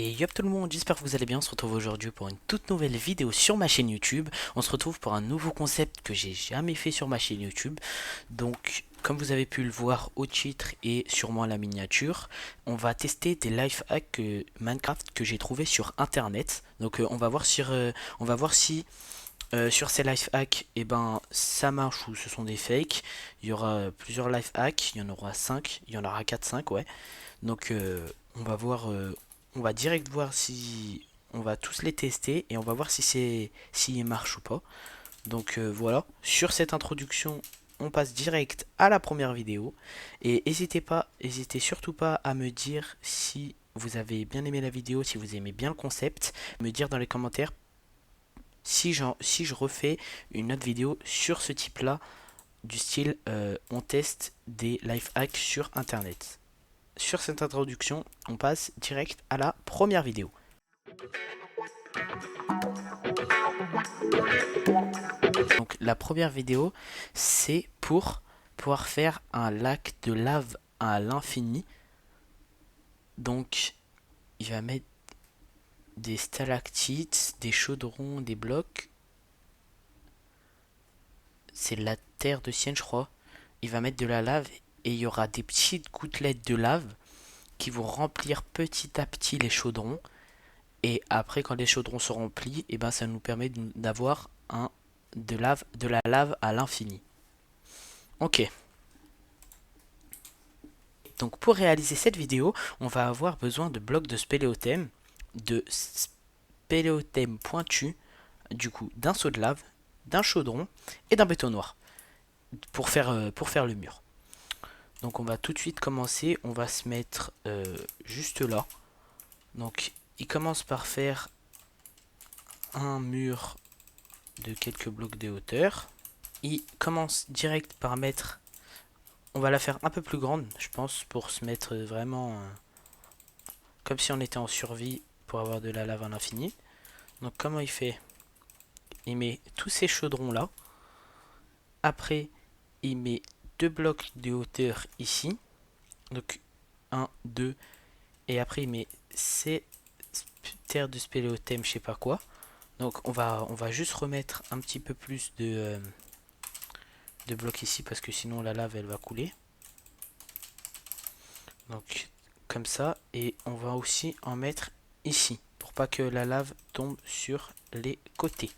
Et yop tout le monde, j'espère que vous allez bien. On se retrouve aujourd'hui pour une toute nouvelle vidéo sur ma chaîne YouTube. On se retrouve pour un nouveau concept que j'ai jamais fait sur ma chaîne YouTube. Donc, comme vous avez pu le voir au titre et sûrement à la miniature, on va tester des life hacks Minecraft que j'ai trouvé sur internet. Donc, on va voir si sur ces life hacks, eh ben, ça marche ou ce sont des fakes. Il y aura plusieurs life hacks, il y en aura 5, il y en aura 4-5, ouais. Donc on va voir, on va direct voir si on va tous les tester et on va voir si s'ils marchent ou pas. Donc voilà, sur cette introduction, on passe direct à la première vidéo et n'hésitez surtout pas à me dire si vous avez bien aimé la vidéo, si vous aimez bien le concept, me dire dans les commentaires si je refais une autre vidéo sur ce type-là, du style on teste des life hacks sur internet. Sur cette introduction, on passe direct à la première vidéo. Donc la première vidéo, c'est pour pouvoir faire un lac de lave à l'infini. Donc il va mettre des stalactites, des chaudrons, des blocs. C'est la terre de Sienne, je crois. Il va mettre de la lave et il y aura des petites gouttelettes de lave qui vont remplir petit à petit les chaudrons. Et après, quand les chaudrons sont remplis, et ben ça nous permet d'avoir de la lave à l'infini. Ok. Donc pour réaliser cette vidéo, on va avoir besoin de blocs de spéléothème, de spéléothème pointu, du coup d'un seau de lave, d'un chaudron et d'un béton noir pour faire le mur. Donc on va tout de suite commencer, on va se mettre juste là. Donc il commence par faire un mur de quelques blocs de hauteur. Il commence direct par mettre... On va la faire un peu plus grande, je pense, pour se mettre vraiment comme si on était en survie pour avoir de la lave à l'infini. Donc comment il fait? Il met tous ces chaudrons là. Après, il met deux blocs de hauteur ici. Donc un, 2. Et après, il met ces terres de spéléothème, je sais pas quoi. Donc on va juste remettre un petit peu plus de blocs ici parce que sinon la lave elle va couler. Donc comme ça, et on va aussi en mettre ici pour pas que la lave tombe sur les côtés.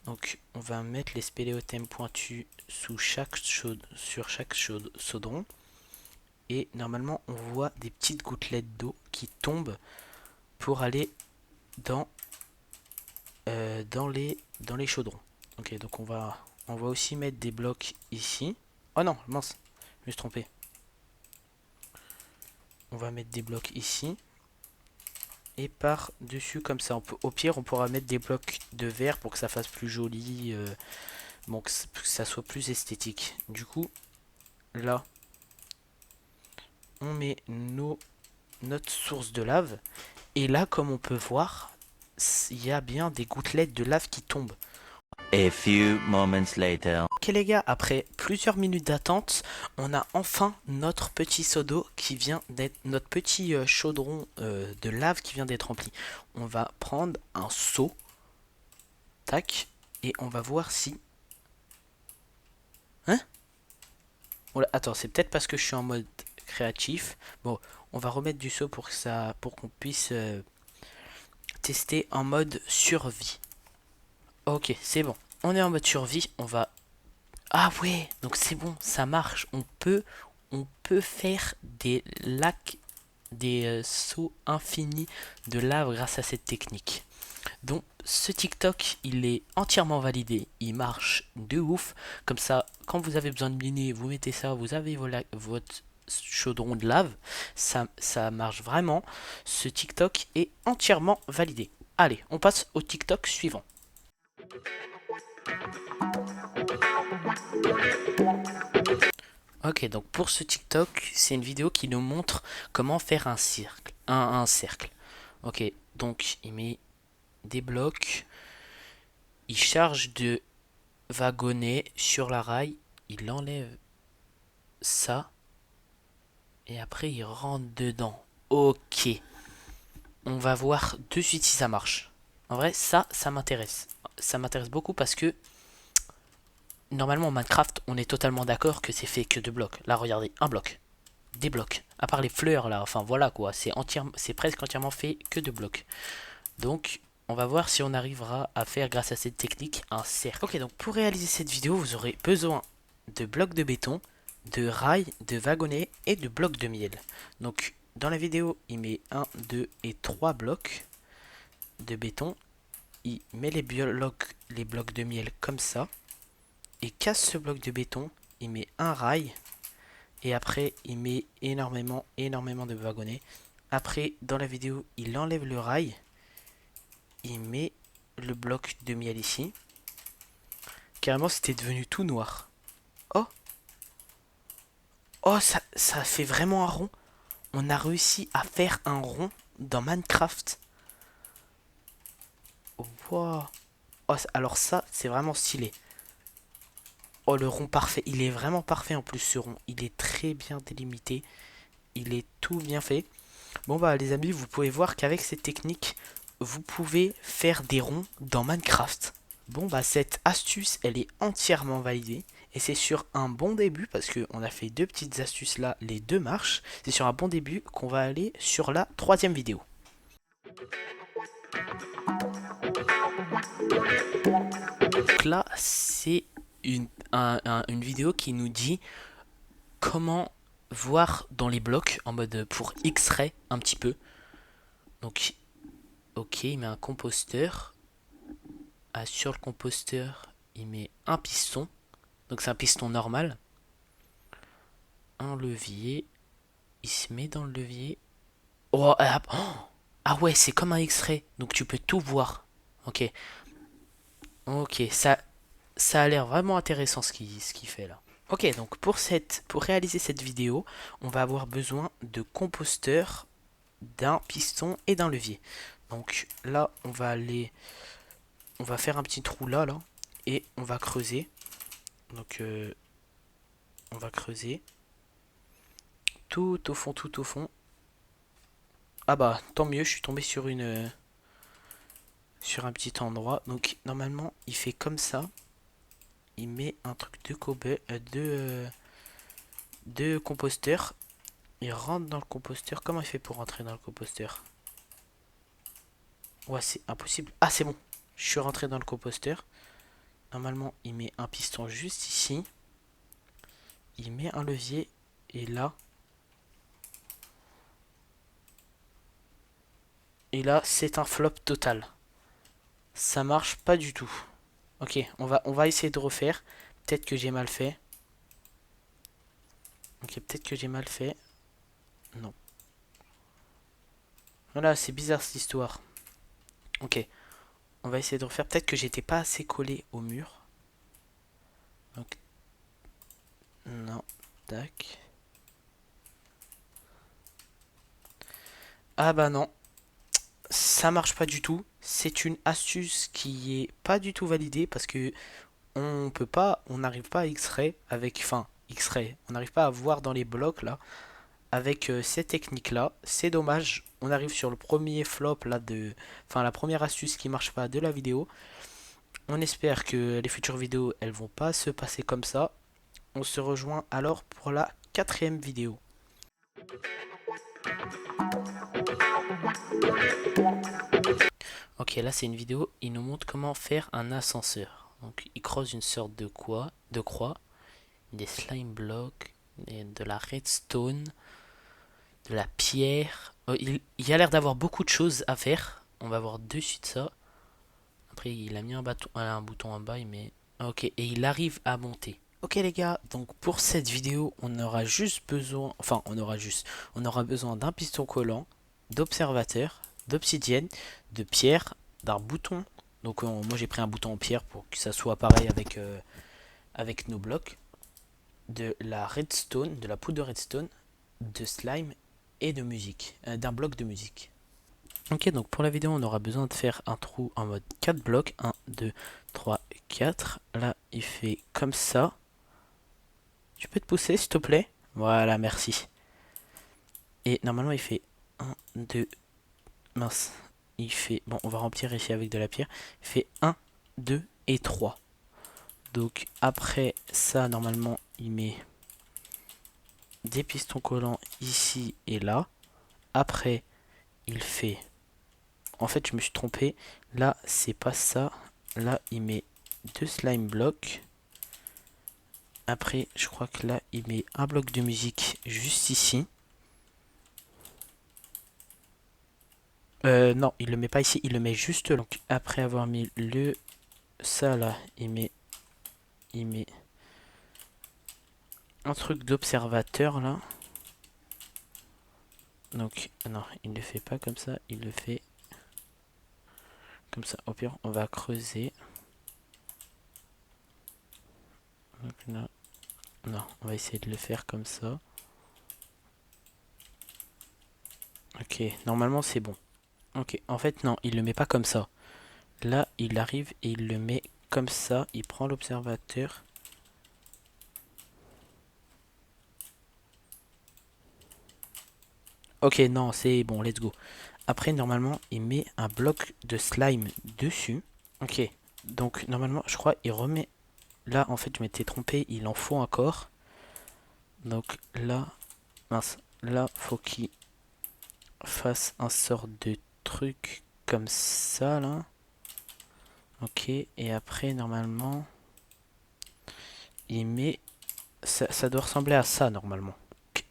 Donc on va mettre les spéléothèmes pointus sur chaque chaudron et normalement on voit des petites gouttelettes d'eau qui tombent pour aller dans, dans les chaudrons. Ok, donc on va aussi mettre des blocs ici. Oh non, mince, je me suis trompé. On va mettre des blocs ici. Et par dessus comme ça, au pire on pourra mettre des blocs de verre pour que ça fasse plus joli, bon, que ça soit plus esthétique. Du coup là on met notre source de lave et là comme on peut voir il y a bien des gouttelettes de lave qui tombent. A few moments later. Ok les gars, après plusieurs minutes d'attente, on a enfin notre petit seau d'eau qui vient d'être, notre petit chaudron de lave qui vient d'être rempli. On va prendre un seau, tac, et on va voir si... Hein? Voilà, attends, c'est peut-être parce que je suis en mode créatif. Bon, on va remettre du seau pour que ça, pour qu'on puisse tester en mode survie. Ok, c'est bon. On est en mode survie, on va... Ah ouais, donc c'est bon, ça marche. On peut faire des lacs, des sauts infinis de lave grâce à cette technique. Donc ce TikTok, il est entièrement validé, il marche de ouf. Comme ça, quand vous avez besoin de miner, vous mettez ça, vous avez votre chaudron de lave. Ça marche vraiment. Ce TikTok est entièrement validé. Allez, on passe au TikTok suivant. Ok, donc pour ce TikTok, c'est une vidéo qui nous montre comment faire un cercle. Un cercle. Ok, donc il met des blocs, il charge de wagonnet sur la rail, il enlève ça, et après il rentre dedans. Ok, on va voir de suite si ça marche. En vrai, ça m'intéresse. Ça m'intéresse beaucoup parce que normalement en Minecraft, on est totalement d'accord que c'est fait que de blocs. Là, regardez, un bloc, des blocs. À part les fleurs là, enfin voilà quoi, c'est presque entièrement fait que de blocs. Donc, on va voir si on arrivera à faire grâce à cette technique un cercle. Ok, donc pour réaliser cette vidéo, vous aurez besoin de blocs de béton, de rails, de wagonnets et de blocs de miel. Donc, dans la vidéo, il met 1, 2 et 3 blocs de béton. Il met les blocs de miel comme ça. Il casse ce bloc de béton. Il met un rail. Et après, il met énormément de wagonnets. Après, dans la vidéo, il enlève le rail. Il met le bloc de miel ici. Carrément, c'était devenu tout noir. Oh, oh, ça fait vraiment un rond. On a réussi à faire un rond dans Minecraft. Wow. Oh, alors ça, c'est vraiment stylé. Oh, le rond parfait. Il est vraiment parfait en plus, ce rond. Il est très bien délimité. Il est tout bien fait. Bon bah les amis, vous pouvez voir qu'avec cette technique, vous pouvez faire des ronds dans Minecraft. Bon bah cette astuce, elle est entièrement validée. Et c'est sur un bon début, parce qu'on a fait deux petites astuces là, les deux marchent. C'est sur un bon début qu'on va aller sur la troisième vidéo. Donc là, c'est une vidéo qui nous dit comment voir dans les blocs en mode pour X-ray un petit peu. Donc, ok, il met un composteur. Ah, sur le composteur, il met un piston. Donc c'est un piston normal. Un levier. Il se met dans le levier. Oh, ah ouais, c'est comme un X-ray. Donc tu peux tout voir. Ok. Ok, ça a l'air vraiment intéressant ce qu'il fait là. Ok, donc pour réaliser cette vidéo, on va avoir besoin de composteur, d'un piston et d'un levier. Donc là, on va faire un petit trou là, et on va creuser. Donc on va creuser tout au fond, tout au fond. Ah bah tant mieux, je suis tombé sur un petit endroit. Donc normalement, il fait comme ça. Il met un truc de composteur. Il rentre dans le composteur. Comment il fait pour rentrer dans le composteur? Ouais, c'est impossible. Ah, c'est bon. Je suis rentré dans le composteur. Normalement, il met un piston juste ici. Il met un levier. Et là. Et là, c'est un flop total. Ça marche pas du tout. Ok, on va essayer de refaire. Peut-être que j'ai mal fait. Ok, peut-être que j'ai mal fait. Non. Voilà, c'est bizarre cette histoire. Ok, on va essayer de refaire. Peut-être que j'étais pas assez collé au mur. Donc, non. Tac. Ah bah non. Ça marche pas du tout. C'est une astuce qui est pas du tout validée parce que on n'arrive pas à X-ray avec, enfin, X-ray. On n'arrive pas à voir dans les blocs là avec cette technique là. C'est dommage. On arrive sur le premier flop là enfin la première astuce qui marche pas de la vidéo. On espère que les futures vidéos elles vont pas se passer comme ça. On se rejoint alors pour la quatrième vidéo. Ok, là c'est une vidéo, il nous montre comment faire un ascenseur. Donc il creuse une sorte de croix, des slime blocks, de la redstone, de la pierre. Il y a l'air d'avoir beaucoup de choses à faire. On va voir de suite ça. Après il a mis un bouton en bas, il met... Ok, et il arrive à monter. Ok les gars, donc pour cette vidéo, on aura juste besoin... Enfin, on aura besoin d'un piston collant, d'observateur, d'obsidienne, de pierre, d'un bouton. Donc moi j'ai pris un bouton en pierre pour que ça soit pareil avec nos blocs. De la redstone, de la poudre de redstone, de slime et de musique. D'un bloc de musique. Ok, donc pour la vidéo, on aura besoin de faire un trou en mode 4 blocs. 1, 2, 3, 4. Là, il fait comme ça. Tu peux te pousser, s'il te plaît? Voilà, merci. Et normalement, il fait 1, 2, mince, il fait, bon, on va remplir ici avec de la pierre, il fait 1, 2 et 3. Donc après ça, normalement, il met des pistons collants ici et là. Après, il fait, en fait, je me suis trompé, là, c'est pas ça. Là, il met 2 slime blocks. Après, je crois que là, il met un bloc de musique juste ici. Non, il le met pas ici, il le met juste là. Donc, après avoir mis ça là, il met un truc d'observateur là. Donc, non, il ne le fait pas comme ça, il le fait comme ça. Au pire, on va creuser. Donc là, non, on va essayer de le faire comme ça. Ok, normalement c'est bon. Ok, en fait non, il le met pas comme ça. Là, il arrive et il le met comme ça. Il prend l'observateur. Ok, non, c'est bon, let's go. Après, normalement, il met un bloc de slime dessus. Ok, donc normalement, je crois, il remet... Là, en fait, je m'étais trompé, il en faut encore. Donc là, mince, là, faut qu'il fasse un sort de truc comme ça, là. Ok, et après, normalement, il met... Ça doit ressembler à ça, normalement.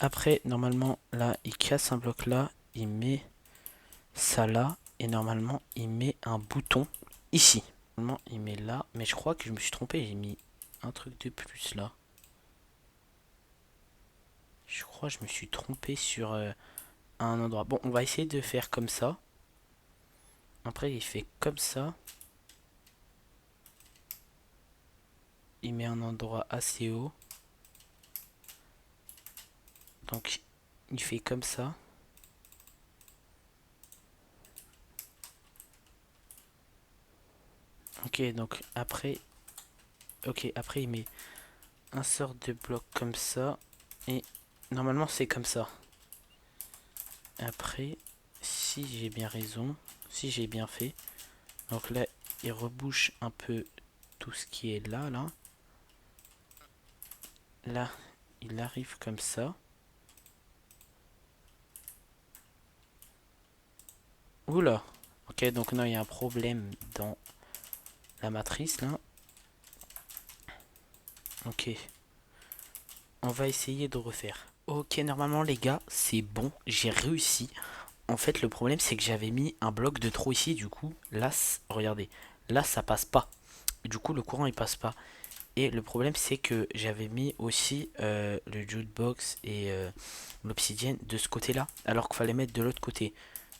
Après, normalement, là, il casse un bloc là, il met ça là, et normalement, il met un bouton ici. Normalement, il met là, mais je crois que je me suis trompé, j'ai mis un truc de plus là. Je crois que je me suis trompé sur un endroit. Bon, on va essayer de faire comme ça. Après, il fait comme ça. Il met un endroit assez haut. Donc, il fait comme ça. Ok, donc après... Ok, après il met un sort de bloc comme ça. Et normalement c'est comme ça. Après, si j'ai bien raison, si j'ai bien fait, donc là il rebouche un peu tout ce qui est là, là. Là, il arrive comme ça. Oula. Ok, donc non, il y a un problème dans la matrice là. Ok. On va essayer de refaire. Ok, normalement les gars, c'est bon, j'ai réussi. En fait, le problème c'est que j'avais mis un bloc de trop ici, du coup, là, regardez, là ça passe pas. Du coup, le courant il passe pas. Et le problème c'est que j'avais mis aussi le jukebox et l'obsidienne de ce côté-là, alors qu'il fallait mettre de l'autre côté.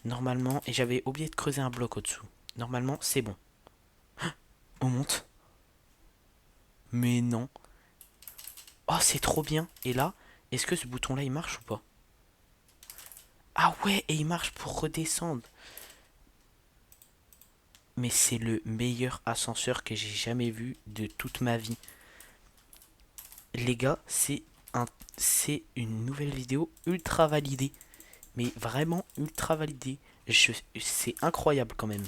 Normalement, et j'avais oublié de creuser un bloc au-dessous. Normalement, c'est bon. On monte. Mais non. Oh, c'est trop bien. Et là, est-ce que ce bouton-là il marche ou pas? Ah ouais, et il marche pour redescendre. Mais c'est le meilleur ascenseur que j'ai jamais vu de toute ma vie. Les gars, c'est une nouvelle vidéo ultra validée. Mais vraiment ultra validée. C'est incroyable quand même.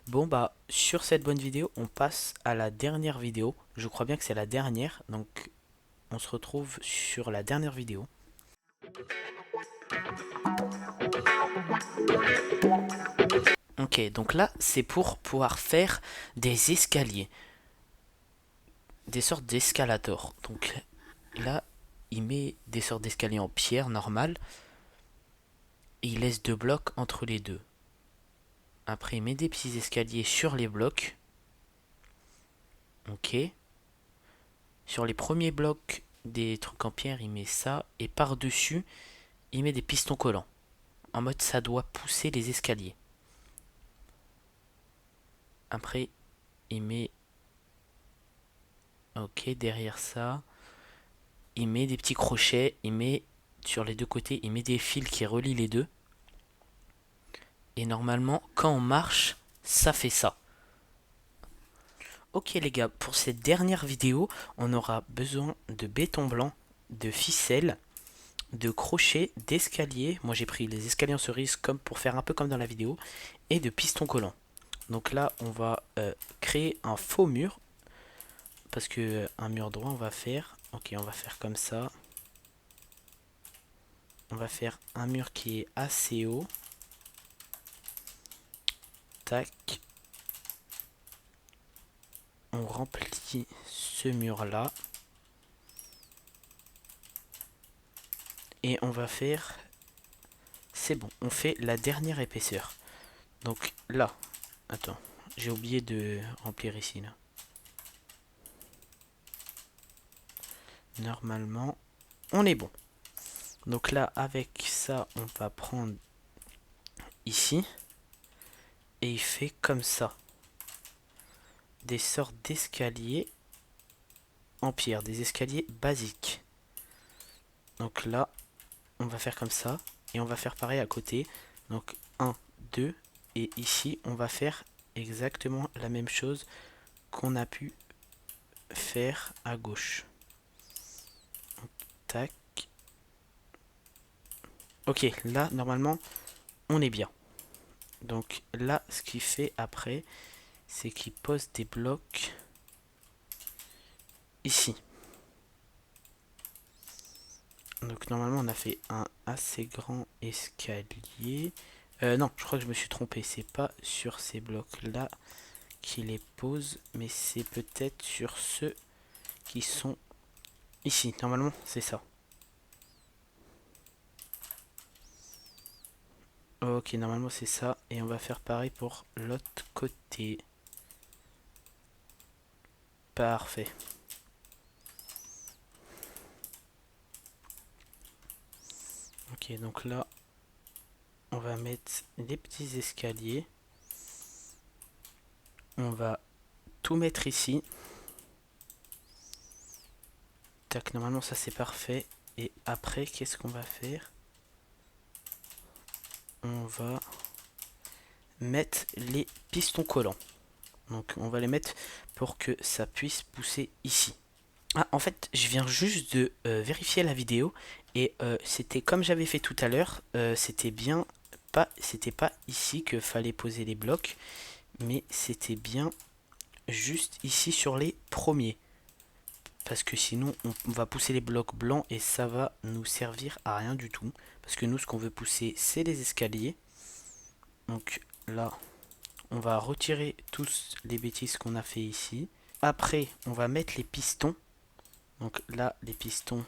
Bon bah, sur cette bonne vidéo, on passe à la dernière vidéo. Je crois bien que c'est la dernière. Donc, on se retrouve sur la dernière vidéo. Ok, donc là, c'est pour pouvoir faire des escaliers. Des sortes d'escalators. Donc là, il met des sortes d'escaliers en pierre normale. Et il laisse deux blocs entre les deux. Après, il met des petits escaliers sur les blocs. Ok. Sur les premiers blocs des trucs en pierre, il met ça. Et par-dessus, il met des pistons collants. En mode, ça doit pousser les escaliers. Après, il met... Ok, derrière ça, il met des petits crochets. Il met sur les deux côtés, il met des fils qui relient les deux. Et normalement, quand on marche, ça fait ça. Ok les gars, pour cette dernière vidéo, on aura besoin de béton blanc, de ficelle, de crochets, d'escaliers. Moi j'ai pris les escaliers en cerise comme pour faire un peu comme dans la vidéo. Et de pistons collants. Donc là on va créer un faux mur. Parce que un mur droit on va faire. Ok, on va faire comme ça. On va faire un mur qui est assez haut. Tac. On remplit ce mur là. Et on va faire... C'est bon, on fait la dernière épaisseur. Donc là, attends, j'ai oublié de remplir ici là. Normalement, on est bon. Donc là, avec ça, on va prendre ici. Et il fait comme ça. Des sortes d'escaliers en pierre, des escaliers basiques. Donc là, on va faire comme ça. Et on va faire pareil à côté. Donc 1, 2. Et ici, on va faire exactement la même chose qu'on a pu faire à gauche. Donc, tac. Ok, là, normalement, on est bien. Donc là, ce qu'il fait après, c'est qu'il pose des blocs ici. Donc normalement, on a fait un assez grand escalier. Non, je crois que je me suis trompé. C'est pas sur ces blocs-là qu'il les pose, mais c'est peut-être sur ceux qui sont ici. Normalement, c'est ça. Ok, normalement c'est ça. Et on va faire pareil pour l'autre côté. Parfait. Ok, donc là, on va mettre des petits escaliers. On va tout mettre ici. Tac, normalement ça c'est parfait. Et après, qu'est-ce qu'on va faire? On va mettre les pistons collants. Donc on va les mettre pour que ça puisse pousser ici. Ah, en fait, je viens juste de vérifier la vidéo et c'était comme j'avais fait tout à l'heure, c'était pas ici que fallait poser les blocs, mais c'était bien juste ici sur les premiers. Parce que sinon, on va pousser les blocs blancs et ça va nous servir à rien du tout. Parce que nous, ce qu'on veut pousser, c'est les escaliers. Donc là, on va retirer tous les bêtises qu'on a fait ici. Après, on va mettre les pistons. Donc là, les pistons.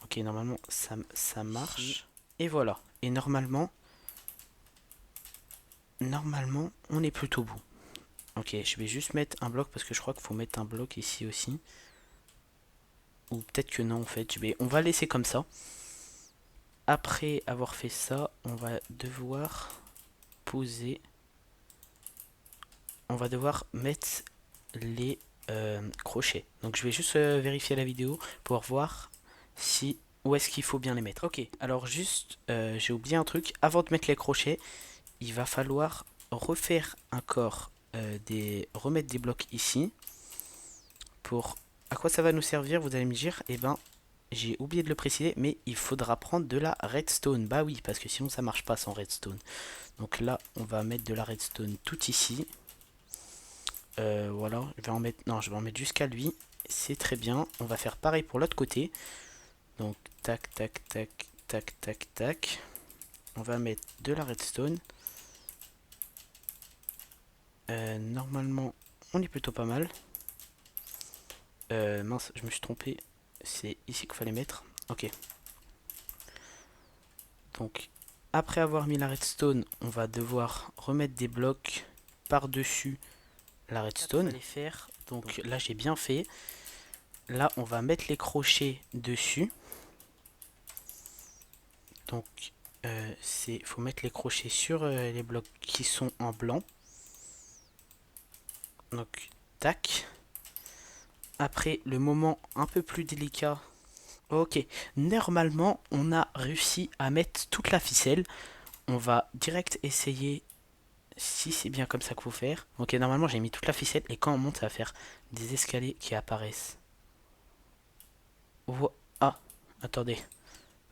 Ok, normalement, ça marche. Et voilà. Et normalement, on est plutôt bon. Ok, je vais juste mettre un bloc parce que je crois qu'il faut mettre un bloc ici aussi. Ou peut-être que non, en fait. On va laisser comme ça. Après avoir fait ça, on va devoir poser. On va devoir mettre les crochets. Donc je vais juste vérifier la vidéo pour voir si où est-ce qu'il faut bien les mettre. Ok, alors juste, j'ai oublié un truc. Avant de mettre les crochets, il va falloir refaire encore remettre des blocs ici. Pour à quoi ça va nous servir, vous allez me dire. Eh ben, j'ai oublié de le préciser, mais il faudra prendre de la redstone. Bah oui, parce que sinon ça marche pas sans redstone. Donc là, on va mettre de la redstone tout ici. Voilà, je vais en mettre, non, je vais en mettre jusqu'à lui. C'est très bien. On va faire pareil pour l'autre côté. Donc, tac, tac, tac, tac, tac, tac. On va mettre de la redstone. Normalement, on est plutôt pas mal. Mince, je me suis trompé. C'est ici qu'il fallait mettre. Ok. Donc, après avoir mis la redstone, on va devoir remettre des blocs par-dessus la redstone. Donc là, j'ai bien fait. Là, on va mettre les crochets dessus. Donc, faut mettre les crochets sur les blocs qui sont en blanc. Donc, tac. Après, le moment un peu plus délicat. Ok, normalement, on a réussi à mettre toute la ficelle. On va direct essayer si c'est bien comme ça qu'il faut faire. Ok, normalement, j'ai mis toute la ficelle et quand on monte, ça va faire des escaliers qui apparaissent. Ah, attendez.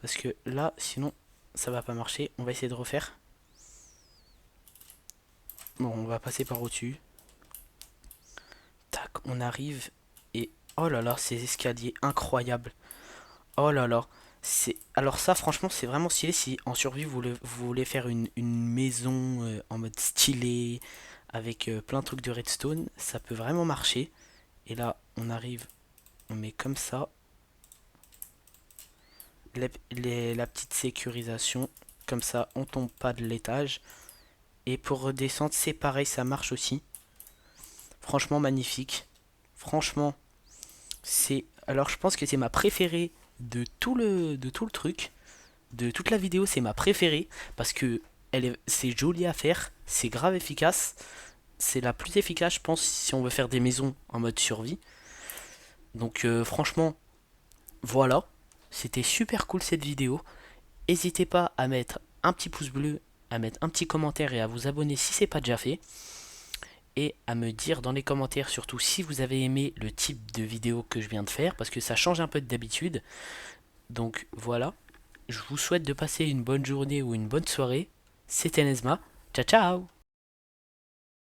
Parce que là, sinon, ça va pas marcher. On va essayer de refaire. Bon, on va passer par au-dessus. Tac, on arrive. Et oh là là, ces escaliers incroyables. Oh là là. Alors ça, franchement, c'est vraiment stylé. Si en survie, vous voulez faire une maison en mode stylé, avec plein de trucs de redstone, ça peut vraiment marcher. Et là, on arrive, on met comme ça. La petite sécurisation. Comme ça, on tombe pas de l'étage. Et pour redescendre, c'est pareil, ça marche aussi. Franchement, magnifique. Franchement, c'est... Alors, je pense que c'est ma préférée de tout le truc. De toute la vidéo, c'est ma préférée. Parce que c'est joli à faire. C'est grave efficace. C'est la plus efficace, je pense, si on veut faire des maisons en mode survie. Donc, franchement, voilà. C'était super cool cette vidéo. N'hésitez pas à mettre un petit pouce bleu, à mettre un petit commentaire et à vous abonner si c'est pas déjà fait. Et à me dire dans les commentaires surtout si vous avez aimé le type de vidéo que je viens de faire parce que ça change un peu d'habitude. Donc voilà, je vous souhaite de passer une bonne journée ou une bonne soirée. C'était Nesma, ciao ciao.